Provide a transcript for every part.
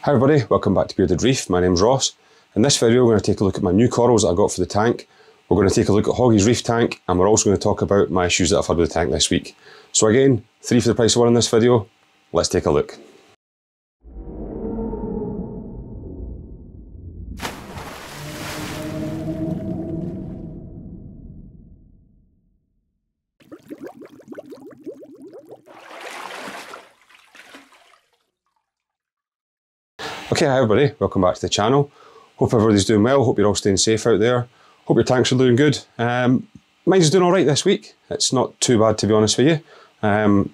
Hi everybody, welcome back to Bearded Reef. My name's Ross. In this video we're going to take a look at my new corals that I got for the tank. We're going to take a look at Hoggy's Reef tank, and we're also going to talk about my issues that I've had with the tank this week. So again, 3 for the price of 1 in this video. Let's take a look. Okay, hi everybody, welcome back to the channel. Hope everybody's doing well, hope you're all staying safe out there. Hope your tanks are doing good. Mine's doing alright this week. It's not too bad, to be honest with you. A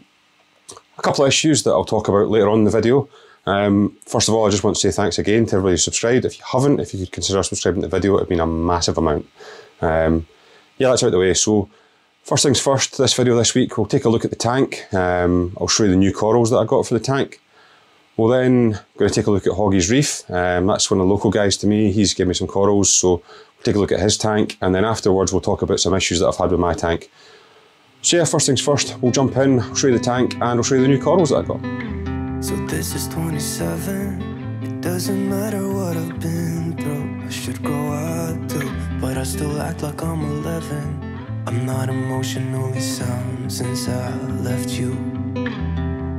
couple of issues that I'll talk about later on in the video. First of all, I just want to say thanks again to everybody who subscribed. If you haven't, if you could consider subscribing to the video, it would mean a massive amount. Yeah, that's out the way. So, first things first, this video this week, we'll take a look at the tank. I'll show you the new corals that I got for the tank. We'll then going to take a look at Hoggy's Reef. That's one of the local guys to me. He's given me some corals, so we'll take a look at his tank, and then afterwards we'll talk about some issues that I've had with my tank. So yeah, first things first, we'll jump in, I'll show you the tank, and I'll show you the new corals that I got. So this is 27. It doesn't matter what I've been through. I should grow up too, but I still act like I'm 11. I'm not emotionally sound since I left you.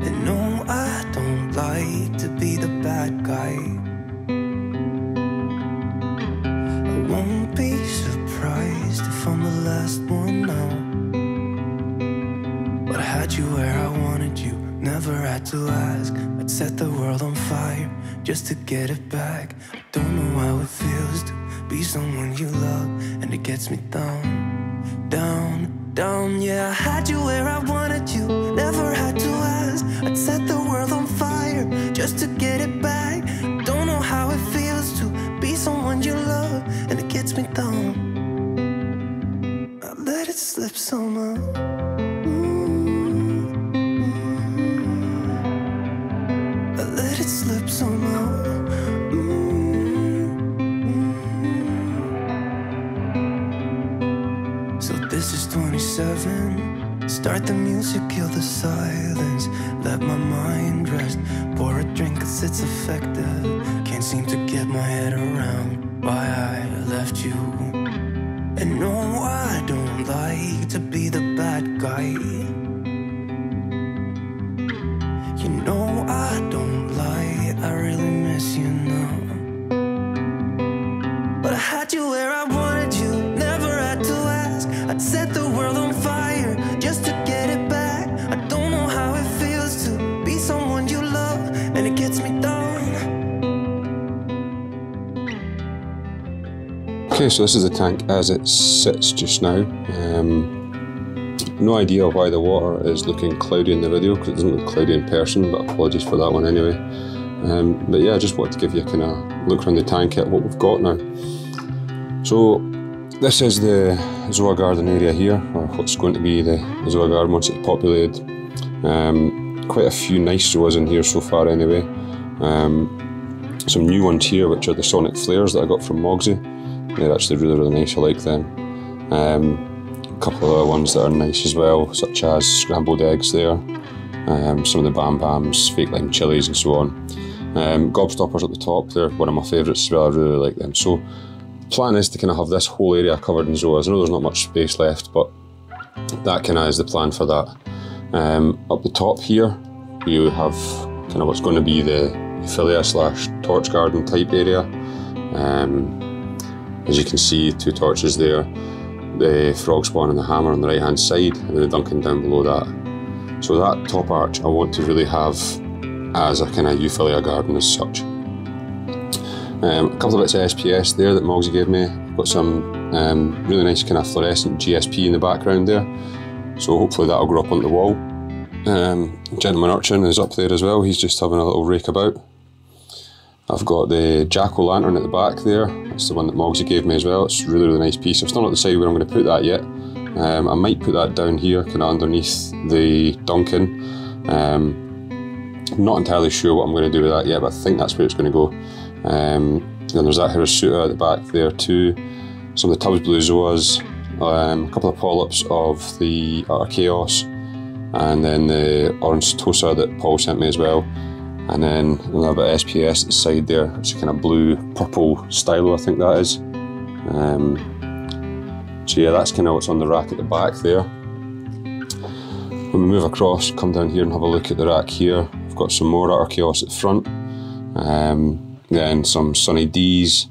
And no, I don't like to be the bad guy. I won't be surprised if I'm the last one out. But I had you where I wanted you, never had to ask. I'd set the world on fire just to get it back. I don't know how it feels to be someone you love, and it gets me down, down, down. Yeah, I had you where I wanted you, never had to ask. I'd set the world on fire just to get it back. Don't know how it feels to be someone you love, and it gets me down. I let it slip somehow. I let it slip somehow. So this is 27. Start the music, kill the silence. Let my mind rest. Pour a drink cause it's effective. Can't seem to get my head around why I left you. And no, I don't like to be the bad guy. You know I don't lie, I really miss you now. But I had you where I wanted you, never had to ask. I'd set the world on fire just to get it back. I don't know how it feels to be someone you love, and it gets me down. Okay, so this is the tank as it sits just now. No idea why the water is looking cloudy in the video, because it doesn't look cloudy in person, but apologies for that one anyway. But yeah, I just wanted to give you a kind of look around the tank at what we've got now. So this is the Zoa Garden area here, or what's going to be the Zoa Garden once it's populated. Quite a few nice zoas in here so far anyway. Some new ones here, which are the Sonic Flares that I got from Mogsy. They're actually really, really nice, I like them. A couple of other ones that are nice as well, such as Scrambled Eggs there. Some of the Bam Bams, Fake Lime Chilies and so on. Gobstoppers at the top, they're one of my favourites as well, I really like them. So the plan is to kind of have this whole area covered in zoas. I know there's not much space left, but that kind of is the plan for that. Up the top here, you have kind of what's going to be the Euphyllia / torch garden type area. As you can see, 2 torches there, the frog spawn and the hammer on the right hand side, and then the Duncan down below that. So that top arch I want to really have as a kind of Euphyllia garden as such. A couple of bits of SPS there that Mogsy gave me. I've got some really nice kind of fluorescent GSP in the background there, so hopefully that'll grow up on the wall. Gentleman Urchin is up there as well, he's just having a little rake about. I've got the Jack-o'-lantern at the back there, that's the one that Mogsy gave me as well. It's a really, really nice piece. I've still not decided where I'm going to put that yet. I might put that down here, kind of underneath the Duncan. I'm not entirely sure what I'm going to do with that yet, but I think that's where it's going to go. Then there's that Hirasuta at the back there too. Some of the Tubbs Blue Zoas, a couple of polyps of the Archaeos, and then the Orange Tosa that Paul sent me as well. and then a little bit of SPS at the side there. It's a kind of blue purple stylo, I think that is. So yeah, that's kind of what's on the rack at the back there. When we move across, come down here and have a look at the rack here. I've got some more Outer Chaos at the front, then some Sunny D's.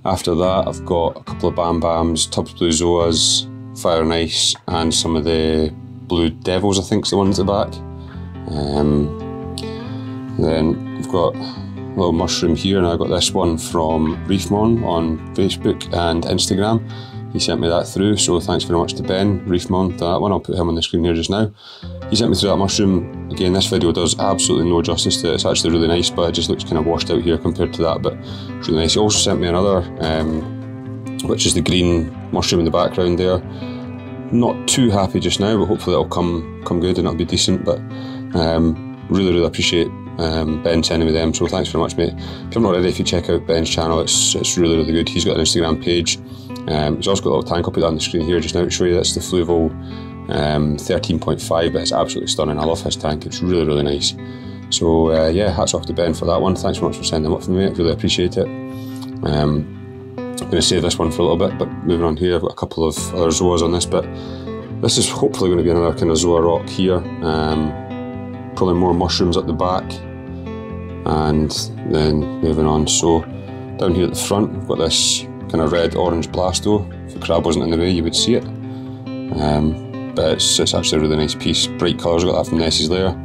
After that, I've got a couple of Bam Bams, Tubbs Blue Zoas, Fire and Ice, and some of the Blue Devils, I think is the one at the back. Then I've got a little mushroom here, and I got this one from Reefmon on Facebook and Instagram. He sent me that through, so thanks very much to Ben, Reefmon, for that one. I'll put him on the screen here just now. He sent me through that mushroom. Again, this video does absolutely no justice to it. It's actually really nice, but it just looks kind of washed out here compared to that, but it's really nice. He also sent me another, which is the green mushroom in the background there. Not too happy just now, but hopefully it'll come good and it'll be decent. But really appreciate Ben sending me them, so thanks very much, mate. If you're not already, if you check out Ben's channel, it's really good. He's got an Instagram page. He's also got a little tank. I'll put that on the screen here just now to show you. That's the Fluval 13.5, but it's absolutely stunning. I love his tank. It's really nice. So yeah, hats off to Ben for that one. Thanks very much for sending them up for me. I really appreciate it. I'm going to save this one for a little bit, but moving on here, I've got a couple of other Zoas on this bit. This is hopefully going to be another kind of Zoa rock here. Probably more mushrooms at the back, and then moving on. So down here at the front, we've got this kind of red-orange Blasto. If the crab wasn't in the way, you would see it. But it's actually a really nice piece. Bright colours. I got that from Nessie's Lair.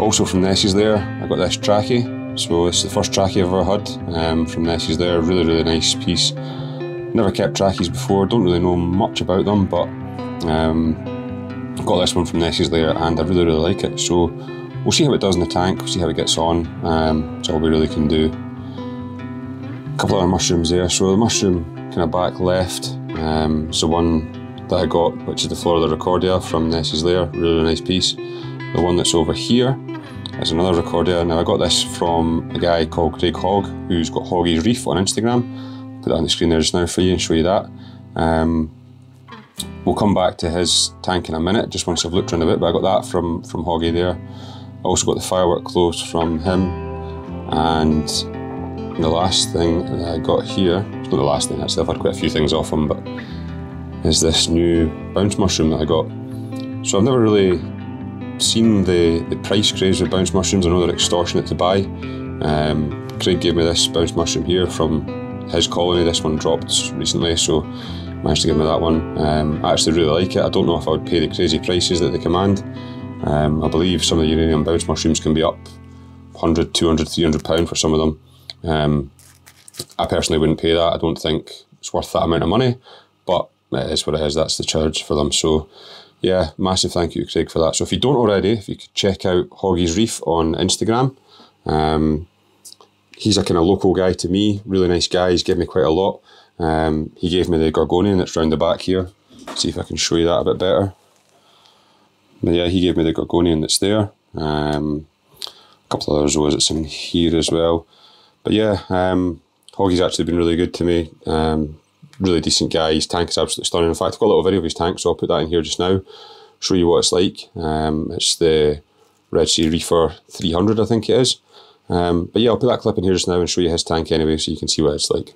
Also from Nessie's Lair, I got this Trachy. So it's the first Trachy I've ever had from Nessie's Lair. Really nice piece. Never kept Trachy's before. Don't really know much about them, but got this one from Nessie's Lair and I really like it. So we'll see how it does in the tank. We'll see how it gets on. That's all we really can do. A couple of other mushrooms there. So the mushroom kind of back left is the one that I got, which is the Florida Recordia from Nessie's Lair. Really nice piece. The one that's over here is another Recordia. Now I got this from a guy called Craig Hogg, who's got Hoggy's Reef on Instagram. I'll put that on the screen there just now for you and show you that. We'll come back to his tank in a minute, just once I've looked around a bit, but I got that from Hoggy there. I also got the Firework Clothes from him, and the last thing that I got here, it's not the last thing actually, I've had quite a few things off him, but is this new bounce mushroom that I got. So I've never really seen the price craze with bounce mushrooms. I know they're extortionate to buy. Craig gave me this bounce mushroom here from his colony. This one dropped recently, so managed to give me that one. I actually really like it. I don't know if I would pay the crazy prices that they command. I believe some of the uranium bounce mushrooms can be up £100, £200, £300 for some of them. I personally wouldn't pay that. I don't think it's worth that amount of money, but it is what it is. That's the charge for them. So yeah, massive thank you to Craig for that. So if you don't already, if you could check out Hoggy's Reef on Instagram. He's a kind of local guy to me, really nice guy. He's given me quite a lot. He gave me the Gorgonian that's round the back here. See if I can show you that a bit better. But yeah, he gave me the Gorgonian that's there. A couple of other Zoas that's in here as well. But yeah, Hoggy's actually been really good to me. Really decent guy. His tank is absolutely stunning. In fact, I've got a little video of his tank, so I'll put that in here just now. Show you what it's like. It's the Red Sea Reefer 300, I think it is. But yeah, I'll put that clip in here just now and show you his tank anyway, so you can see what it's like.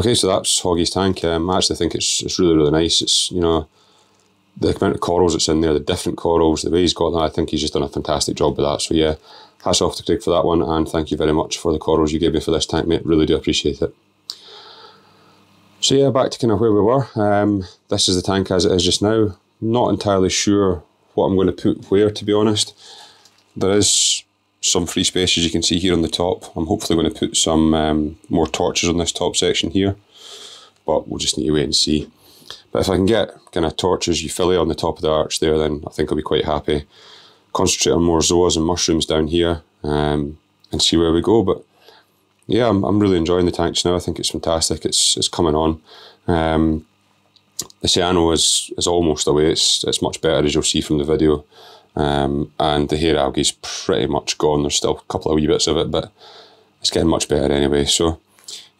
Okay, so that's Hoggy's tank. I actually think it's really, really nice. It's, you know, the amount of corals that's in there, the different corals, the way he's got that, I think he's just done a fantastic job with that. So yeah, hats off to Craig for that one, and thank you very much for the corals you gave me for this tank, mate. Really do appreciate it. So yeah, back to kind of where we were. This is the tank as it is just now. Not entirely sure what I'm going to put where, to be honest. There is some free space, as you can see here on the top. I'm hopefully going to put some more torches on this top section here, but we'll just need to wait and see. But if I can get kind of torches, euphyllia on the top of the arch there, then I think I'll be quite happy. Concentrate on more zoas and mushrooms down here, and see where we go. But yeah, I'm really enjoying the tanks now. I think it's fantastic. It's coming on. The cyano is almost away. It's much better, as you'll see from the video. And the hair algae's pretty much gone. There's still a couple of wee bits of it, but it's getting much better anyway. So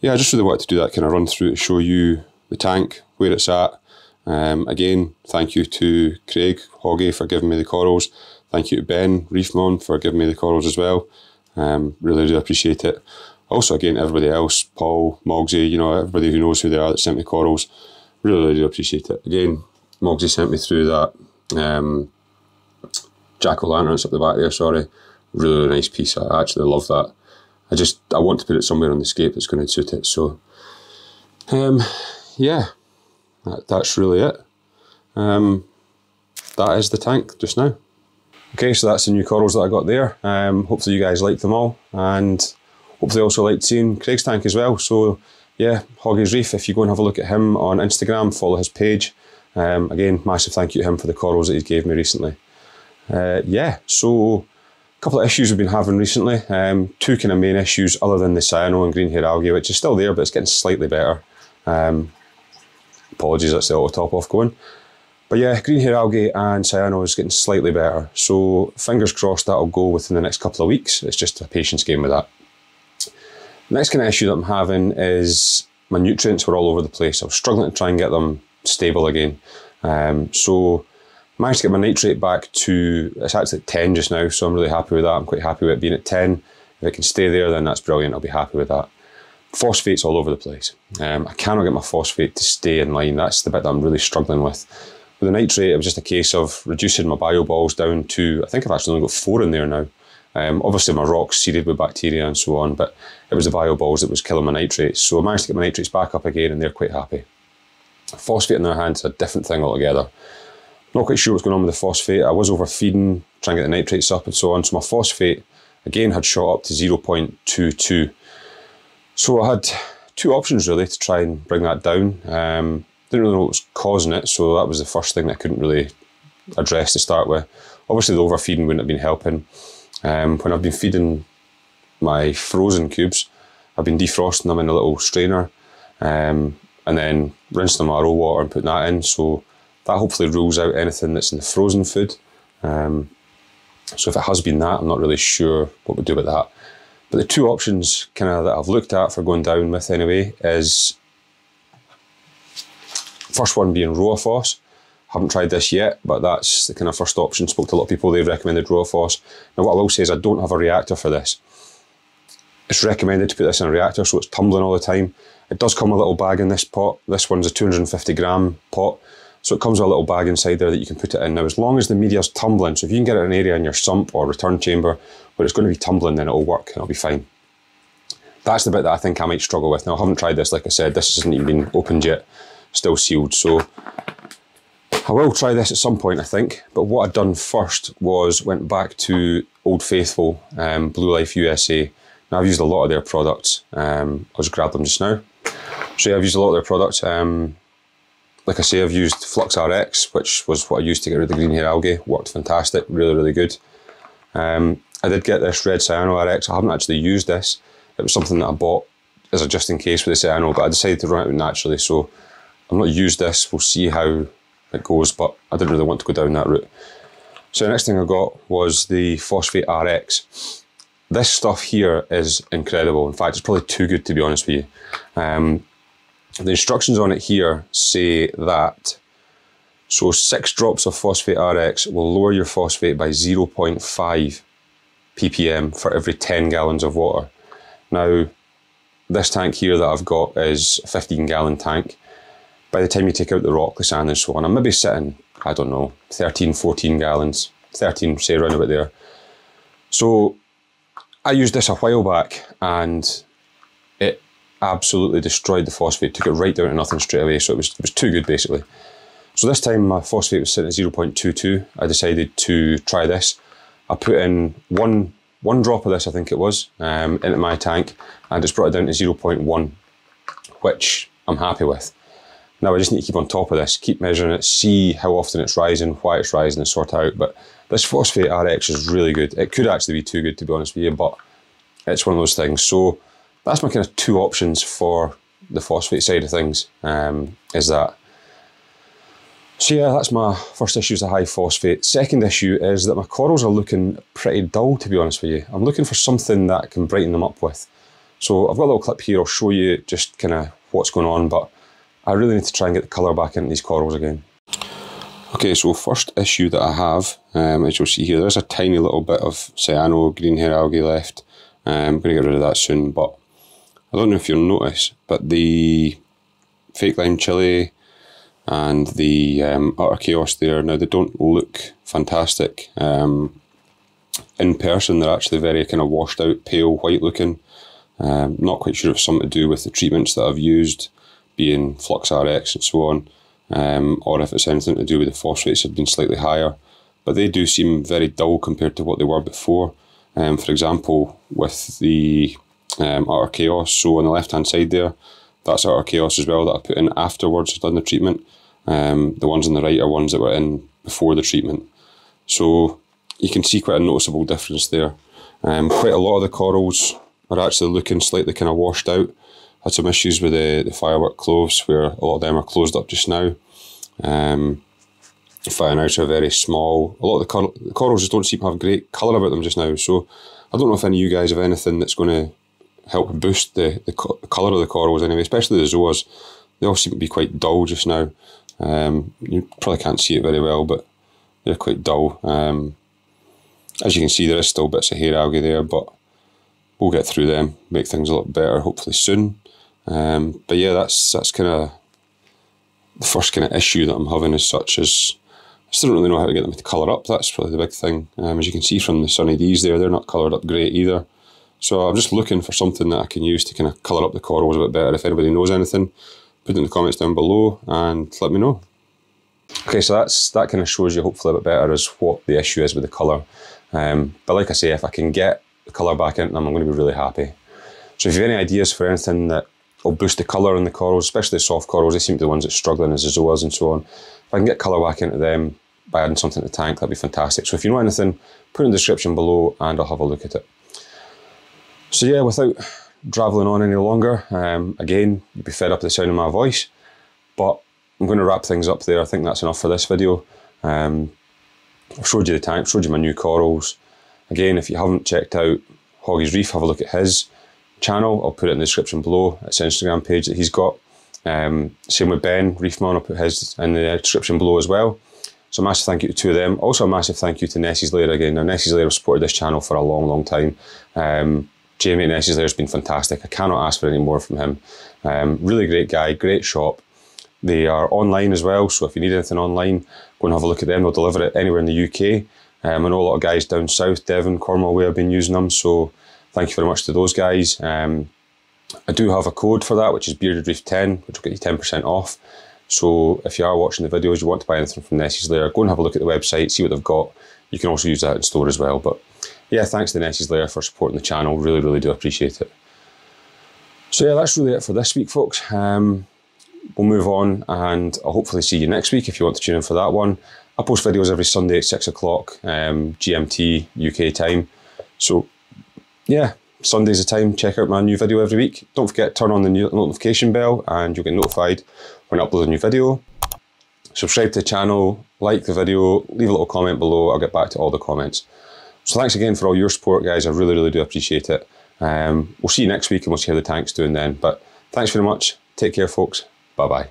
yeah, I just really wanted to do that kind of run through to show you the tank, where it's at. Again, thank you to Craig Hoggy for giving me the corals. Thank you to Ben Reefmon for giving me the corals as well. Really do appreciate it. Also, again, everybody else, Paul, Mogsy, you know, everybody who knows who they are that sent me corals. Really do appreciate it. Again, Mogsy sent me through that jack-o'-lanterns up the back there, sorry. Really nice piece. I actually love that. I want to put it somewhere on the scape that's going to suit it. So, yeah, that's really it. That is the tank just now. Okay, so that's the new corals that I got there. Hopefully you guys liked them all, and hopefully also liked seeing Craig's tank as well. So yeah, Hoggy's Reef, if you go and have a look at him on Instagram, follow his page. Again, massive thank you to him for the corals that he gave me recently. Yeah, so a couple of issues we've been having recently. Two kind of main issues other than the cyano and green hair algae, which is still there, but it's getting slightly better. Apologies, that's the auto top off going. But yeah, green hair algae and cyano is getting slightly better. So fingers crossed that'll go within the next couple of weeks. It's just a patience game with that. Next kind of issue that I'm having is my nutrients were all over the place. I was struggling to try and get them stable again. So managed to get my nitrate back to, it's actually at 10 just now, so I'm really happy with that. I'm quite happy with it being at 10. If it can stay there, then that's brilliant. I'll be happy with that. Phosphate's all over the place. I cannot get my phosphate to stay in line. That's the bit that I'm really struggling with. With the nitrate, it was just a case of reducing my bio balls down to, I think I've actually only got 4 in there now. Obviously my rock's seeded with bacteria and so on, but it was the bio balls that was killing my nitrates. So I managed to get my nitrates back up again, and they're quite happy. Phosphate in their hands is a different thing altogether. Not quite sure what's going on with the phosphate. I was overfeeding, trying to get the nitrates up and so on. So my phosphate, again, had shot up to 0.22. So I had 2 options really to try and bring that down. Didn't really know what was causing it, so that was the first thing that I couldn't really address to start with. Obviously the overfeeding wouldn't have been helping. When I've been feeding my frozen cubes, I've been defrosting them in a little strainer, and then rinsing them in RO water and putting that in. So that hopefully rules out anything that's in the frozen food. So if it has been that, I'm not really sure what we'll do with that. But the 2 options kind of that I've looked at for going down with anyway is, first one being Roaphos. Haven't tried this yet, but that's the kind of first option. Spoke to a lot of people, they've recommended Roaphos. Now what I will say is I don't have a reactor for this. It's recommended to put this in a reactor so it's tumbling all the time. It does come with a little bag in this pot. This one's a 250 gram pot. So it comes with a little bag inside there that you can put it in. Now as long as the media's tumbling, so if you can get it in an area in your sump or return chamber where it's going to be tumbling, then it'll work and it'll be fine. That's the bit that I think I might struggle with. Now I haven't tried this, like I said, this hasn't even been opened yet, still sealed. So I will try this at some point, I think, but what I'd done first was went back to Old Faithful, Blue Life USA. Now I've used a lot of their products. I'll just grab them just now. So yeah, I've used a lot of their products. Like I say, I've used Flux RX, which was what I used to get rid of the green hair algae. Worked fantastic, really, really good. I did get this Red Cyano RX. I haven't actually used this. It was something that I bought as a just in case with the cyano, but I decided to run it out naturally, so I've not used this. We'll see how it goes, but I didn't really want to go down that route. So the next thing I got was the Phosphate RX. This stuff here is incredible. In fact, it's probably too good to be honest with you. The instructions on it here say that, so 6 drops of Phosphate RX will lower your phosphate by 0.5 ppm for every 10 gallons of water. Now, this tank here that I've got is a 15-gallon tank. By the time you take out the rock, the sand and so on, I'm maybe sitting, I don't know, 13, 14 gallons, 13, say around about there. So I used this a while back and it absolutely destroyed the phosphate, took it right down to nothing straight away, so it was too good basically. So this time my phosphate was sitting at 0.22, I decided to try this. I put in one drop of this, I think it was, into my tank, and it's brought it down to 0.1, which I'm happy with. Now I just need to keep on top of this, keep measuring it, see how often it's rising, why it's rising, and sort it out. But this Phosphate RX is really good. It could actually be too good, to be honest with you, but it's one of those things. So that's my kind of two options for the phosphate side of things, is that. So yeah, that's my first issue, is the high phosphate. Second issue is that my corals are looking pretty dull, to be honest with you. I'm looking for something that I can brighten them up with. So I've got a little clip here, I'll show you just kind of what's going on, but I really need to try and get the colour back into these corals again. Okay, so first issue that I have, as you'll see here, there's a tiny little bit of cyano green hair algae left. I'm going to get rid of that soon, but I don't know if you'll notice, but the fake lime chili and the utter chaos there, now they don't look fantastic. In person they're actually very kind of washed out, pale white looking. Not quite sure if it's something to do with the treatments that I've used, being Flux RX and so on, or if it's anything to do with the phosphates have been slightly higher, but they do seem very dull compared to what they were before. For example, with the utter chaos, so on the left hand side there, that's utter chaos as well that I put in afterwards I've done the treatment. The ones on the right are ones that were in before the treatment. So you can see quite a noticeable difference there. Quite a lot of the corals are actually looking slightly kind of washed out. Had some issues with the firework cloves where a lot of them are closed up just now. Fireworks are very small. A lot of the corals just don't seem to have great colour about them just now. So I don't know if any of you guys have anything that's going to help boost the colour of the corals anyway, especially the zoas. They all seem to be quite dull just now. You probably can't see it very well, but they're quite dull. As you can see, there is still bits of hair algae there, but we'll get through them, make things a lot better hopefully soon. But yeah, that's kind of the first kind of issue that I'm having as such, is I still don't really know how to get them to colour up. That's probably the big thing. As you can see from the Sunny D's there, they're not coloured up great either. So I'm just looking for something that I can use to kind of colour up the corals a bit better. If anybody knows anything, put it in the comments down below and let me know. Okay, so that kind of shows you hopefully a bit better as what the issue is with the colour. But like I say, if I can get the colour back into them, I'm going to be really happy. So if you have any ideas for anything that will boost the colour in the corals, especially the soft corals, they seem to be the ones that are struggling, as the zoas and so on. If I can get colour back into them by adding something to the tank, that'd be fantastic. So if you know anything, put it in the description below and I'll have a look at it. So yeah, without travelling on any longer, again, you'd be fed up with the sound of my voice, but I'm going to wrap things up there. I think that's enough for this video. I've showed you the tank, showed you my new corals. Again, if you haven't checked out Hoggy's Reef, have a look at his channel. I'll put it in the description below. It's an Instagram page that he's got. Same with Ben Reefman, I'll put his in the description below as well. So a massive thank you to two of them. Also a massive thank you to Nessie's Lair again. Now Nessie's Lair have supported this channel for a long, long time. Jamie at Nessie's Lair has been fantastic. I cannot ask for any more from him. Really great guy, great shop. They are online as well, so if you need anything online, go and have a look at them. They'll deliver it anywhere in the UK. I know a lot of guys down south, Devon, Cornwall way, have been using them, so thank you very much to those guys. I do have a code for that, which is Bearded Reef 10, which will get you 10% off. So if you are watching the videos, you want to buy anything from Nessie's Lair, go and have a look at the website, see what they've got. You can also use that in store as well. But yeah, thanks to Nessie's Lair for supporting the channel. Really, really do appreciate it. So yeah, that's really it for this week, folks. We'll move on and I'll hopefully see you next week if you want to tune in for that one. I post videos every Sunday at 6 o'clock GMT UK time. So yeah, Sunday's the time. Check out my new video every week. Don't forget, turn on the new notification bell and you'll get notified when I upload a new video. Subscribe to the channel, like the video, leave a little comment below. I'll get back to all the comments. So thanks again for all your support, guys. I really, really do appreciate it. We'll see you next week and we'll see how the tank's doing then. But thanks very much. Take care, folks. Bye-bye.